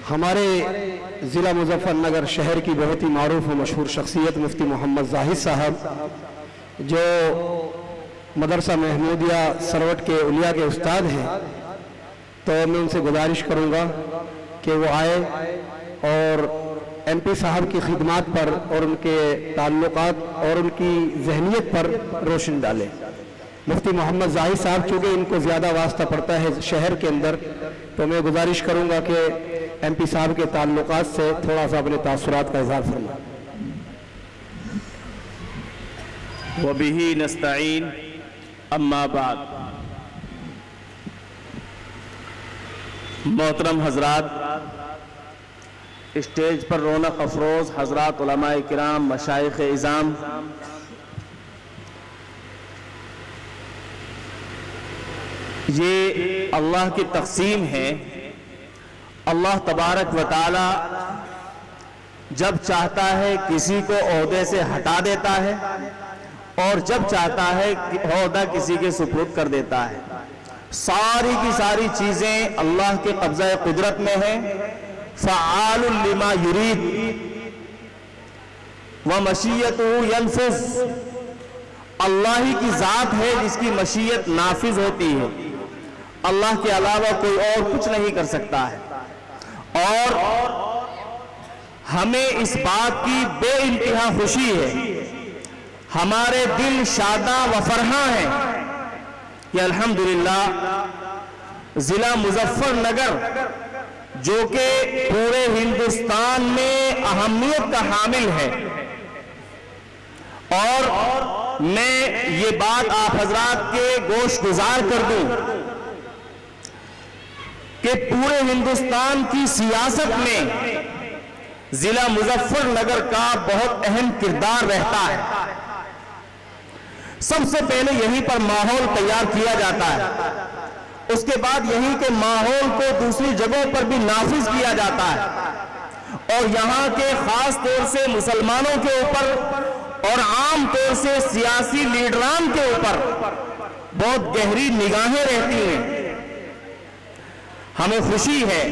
हमारे ज़िला मुज़फ़्फ़रनगर शहर की बहुत ही मारूफ और मशहूर शख्सियत मुफ्ती मोहम्मद जाहिद साहब, जो मदरसा महमूदिया सरवट के उलिया के उस्ताद हैं, तो मैं उनसे गुजारिश करूँगा कि वो आए और MP साहब की खिदमत पर और उनके ताल्लुकात और उनकी जहनीत पर रोशनी डालें। मुफ्ती मोहम्मद जाहिद साहब, चूँकि इनको ज़्यादा वास्ता पड़ता है शहर के अंदर, तो मैं गुजारिश करूँगा कि MP साहब के ताल्लुकात से थोड़ा सा अपने तासुरात का इज़हार फरमाएं। वबिही नस्तईन, अम्मा बाद। मोहतरम हजरात, स्टेज पर रौनक अफरोज हजरात उलमाए किराम, मशाइख इज़ाम, ये अल्लाह की तक़सीम है। अल्लाह तबारक व तआला जब चाहता है किसी को ओहदे से हटा देता है और जब चाहता है कि ओहदा किसी के सुपुर्द कर देता है। सारी की सारी चीज़ें अल्लाह के कब्ज़ा कुदरत में है। फ़आलुल लिमा युरीद व मशीयतुहु यनफ़ुज़। अल्लाह ही की ज़ात है जिसकी मशीयत नाफिज होती है। अल्लाह के अलावा कोई और कुछ नहीं कर सकता है। और हमें इस बात की बेइंतहा खुशी है, हमारे दिल शादा व फरहा है कि अल्हम्दुलिल्लाह ज़िला मुज़फ़्फ़रनगर, जो कि पूरे हिंदुस्तान में अहमियत का हामिल है, और मैं ये बात आप हजरात के गोश गुजार कर दूं कि पूरे हिंदुस्तान की सियासत में जिला मुज़फ़्फ़रनगर का बहुत अहम किरदार रहता है। सबसे पहले यहीं पर माहौल तैयार किया जाता है, उसके बाद यहीं के माहौल को दूसरी जगहों पर भी नाफिज किया जाता है। और यहाँ के खास तौर से मुसलमानों के ऊपर और आम तौर से सियासी लीडरान के ऊपर बहुत गहरी निगाहें रहती हैं। हमें खुशी है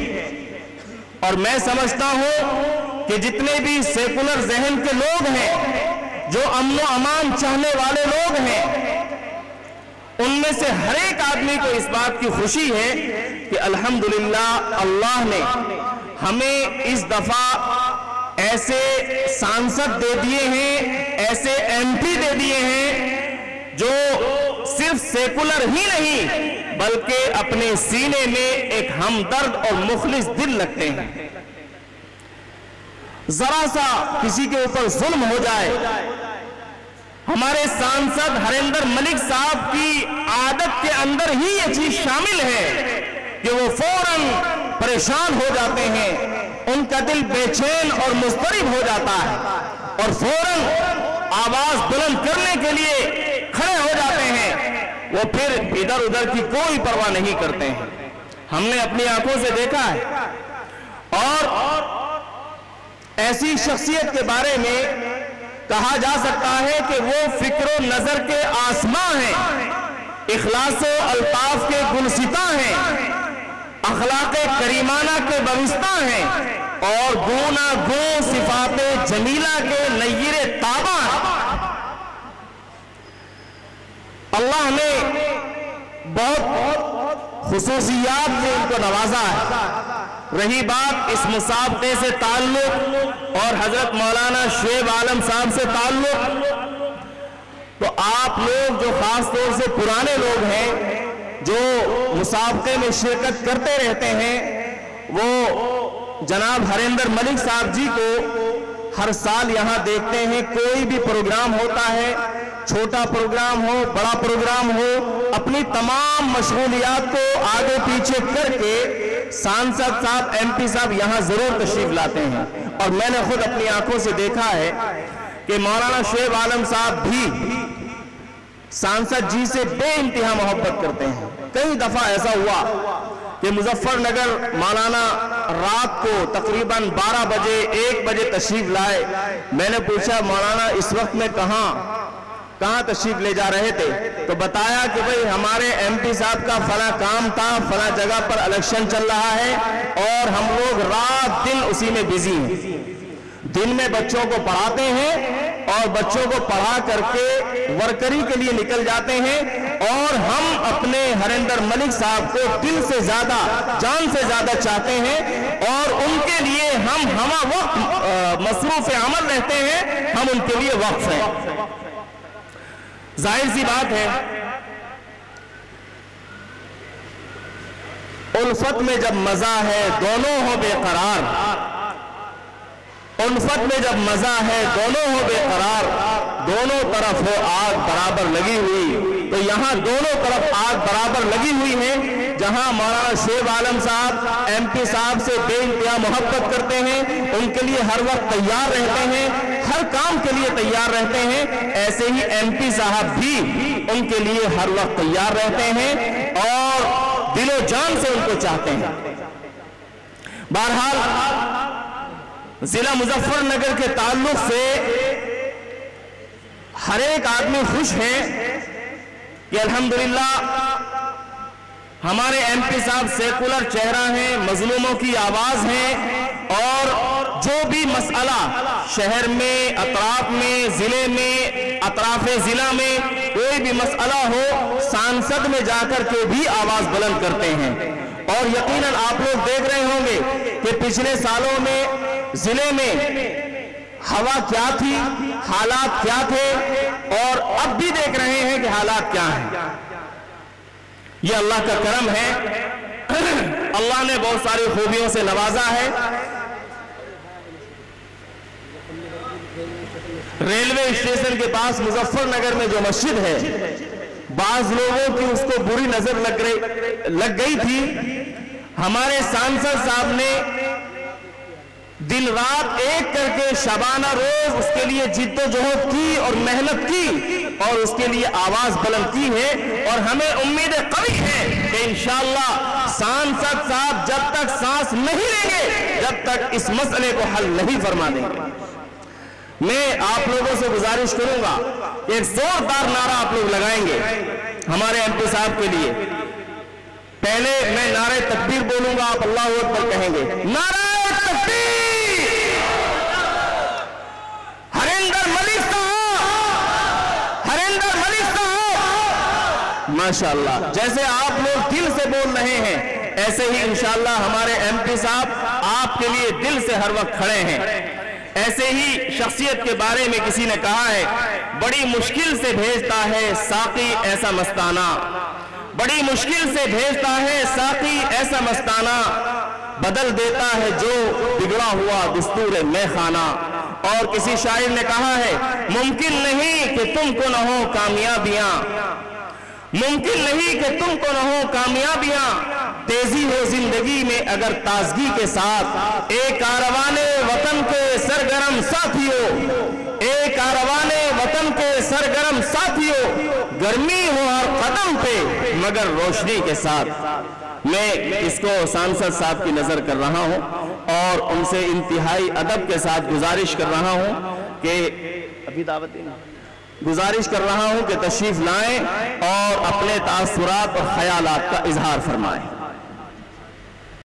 और मैं समझता हूं कि जितने भी सेकुलर जहन के लोग हैं, जो अमन व अमान चाहने वाले लोग हैं, उनमें से हर एक आदमी को इस बात की खुशी है कि अल्हम्दुलिल्लाह अल्लाह ने हमें इस दफा ऐसे सांसद दे दिए हैं, ऐसे MP दे दिए हैं जो सिर्फ सेकुलर ही नहीं बल्कि अपने सीने में एक हमदर्द और मुखलिस दिल रखते हैं। जरा सा किसी के ऊपर जुल्म हो जाए, हमारे सांसद हरिंदर मलिक साहब की आदत के अंदर ही ये चीज शामिल है कि वो फौरन परेशान हो जाते हैं, उनका दिल बेचैन और मुस्तरिब हो जाता है और फौरन आवाज बुलंद करने के लिए खड़े हो जाते हैं। वो फिर इधर उधर की कोई परवाह नहीं करते हैं। हमने अपनी आंखों से देखा है। और ऐसी शख्सियत के बारे में कहा जा सकता है कि वो फिक्रो नजर के आसमां हैं, इखलासो अल्ताफ के गुलसिता हैं, अखलाक़े करीमाना के बविस्ता हैं और गूना गो सिफाते जमीला के नय्यरे ताबा हैं। अल्लाह ने बहुत खुसूसियात से इनको नवाजा है। रही बात इस मुसाबके से ताल्लुक और हजरत मौलाना शुएब आलम साहब से ताल्लुक, तो आप लोग जो खास तौर से पुराने लोग हैं, जो मुसाबके में शिरकत करते रहते हैं, वो जनाब हरिंदर मलिक साहब जी को हर साल यहाँ देखते हैं। कोई भी प्रोग्राम होता है, छोटा प्रोग्राम हो, बड़ा प्रोग्राम हो, अपनी तमाम मशगूलियात को आगे पीछे करके सांसद साहब, MP साहब यहाँ जरूर तशरीफ लाते हैं। और मैंने खुद अपनी आंखों से देखा है कि मौलाना शुएब आलम साहब भी सांसद जी से बेइंतहा मोहब्बत करते हैं। कई दफा ऐसा हुआ कि मुजफ्फरनगर मौलाना रात को तकरीबन 12 बजे 1 बजे तशरीफ लाए। मैंने पूछा, मौलाना इस वक्त में कहाँ? कहाँ तशरीफ ले जा रहे थे, तो बताया कि भाई हमारे एमपी साहब का फला काम था, फला जगह पर इलेक्शन चल रहा है और हम लोग रात दिन उसी में बिजी हैं। दिन में बच्चों को पढ़ाते हैं और बच्चों को पढ़ा करके वर्करी के लिए निकल जाते हैं और हम अपने हरिंदर मलिक साहब को दिल से ज्यादा, जान से ज्यादा चाहते हैं और उनके लिए हम वक्त मसरूफ अमल रहते हैं, हम उनके लिए वक्फ हैं। जाहिर सी बात है, उल्फत में जब मजा है दोनों हो बेकरार, उल्फत में जब मजा है दोनों हो बेकरार, दोनों तरफ हो आग बराबर लगी हुई। तो यहाँ दोनों तरफ आग बराबर लगी हुई है। जहाँ मौलाना शुएब आलम साहब एमपी साहब से बेइंतहा मोहब्बत करते हैं, उनके लिए हर वक्त तैयार रहते हैं, हर काम के लिए तैयार रहते हैं, ऐसे ही एमपी साहब भी उनके लिए हर वक्त तैयार रहते हैं और दिलो जान से उनको चाहते हैं। बहरहाल जिला मुजफ्फरनगर के ताल्लुक से हर एक आदमी खुश है कि अल्हम्दुलिल्लाह हमारे एमपी साहब सेकुलर चेहरा हैं, मजलूमों की आवाज हैं और जो भी मसला शहर में, अतराफ में, जिले में, अतराफे जिला में कोई भी मसला हो, सांसद में जाकर के भी आवाज बुलंद करते हैं। और यकीनन आप लोग देख रहे होंगे कि पिछले सालों में जिले में हवा क्या थी, हालात क्या थे और अब भी देख रहे हैं कि हालात क्या हैं। ये अल्लाह का करम है, अल्लाह ने बहुत सारी खूबियों से नवाजा है। रेलवे स्टेशन के पास मुजफ्फरनगर में जो मस्जिद है, बाज लोगों की उसको बुरी नजर लग गई थी। हमारे सांसद साहब ने दिन रात एक करके शबाना रोज उसके लिए जिद्दोजहद की और मेहनत की और उसके लिए आवाज बुलंद की है और हमें उम्मीद कवी है कि इंशाअल्लाह सांसद साहब जब तक सांस नहीं लेंगे, जब तक इस मसले को हल नहीं फरमा देंगे। मैं आप लोगों से गुजारिश करूंगा, एक जोरदार नारा आप लोग लगाएंगे हमारे एमपी साहब के लिए। पहले मैं नारे तकबीर बोलूंगा, आप अल्लाह अकबर कहेंगे। नारे तकबीर, हरिंदर मलिक साहब, हरिंदर मलिक साहब। माशाअल्लाह, जैसे आप लोग दिल से बोल रहे हैं, ऐसे ही इंशाअल्लाह हमारे एमपी साहब आपके लिए दिल से हर वक्त खड़े हैं। ऐसे ही शख्सियत के बारे में किसी ने कहा है, बड़ी मुश्किल से भेजता है साकी ऐसा मस्ताना, बड़ी मुश्किल से भेजता है साकी ऐसा मस्ताना, बदल देता है जो बिगड़ा हुआ दस्तूर में खाना। और किसी शायर ने कहा है, मुमकिन नहीं कि तुमको न हो कामयाबियां, मुमकिन नहीं कि तुमको न हो कामयाबियां, तेजी हो जिंदगी में अगर ताजगी के साथ। एक कारवाने वतन के सरगर्म साथियों, एक कारवाने वतन के सरगर्म साथियों, गर्मी हो हर कदम पे मगर रोशनी के साथ। मैं इसको सांसद साहब की नजर कर रहा हूं और उनसे इंतहाई अदब के साथ गुजारिश कर रहा हूं कि अभी दावत देना, गुजारिश कर रहा हूं कि तशरीफ लाएं और अपने तासुरात और ख्यालात का इजहार फरमाएं।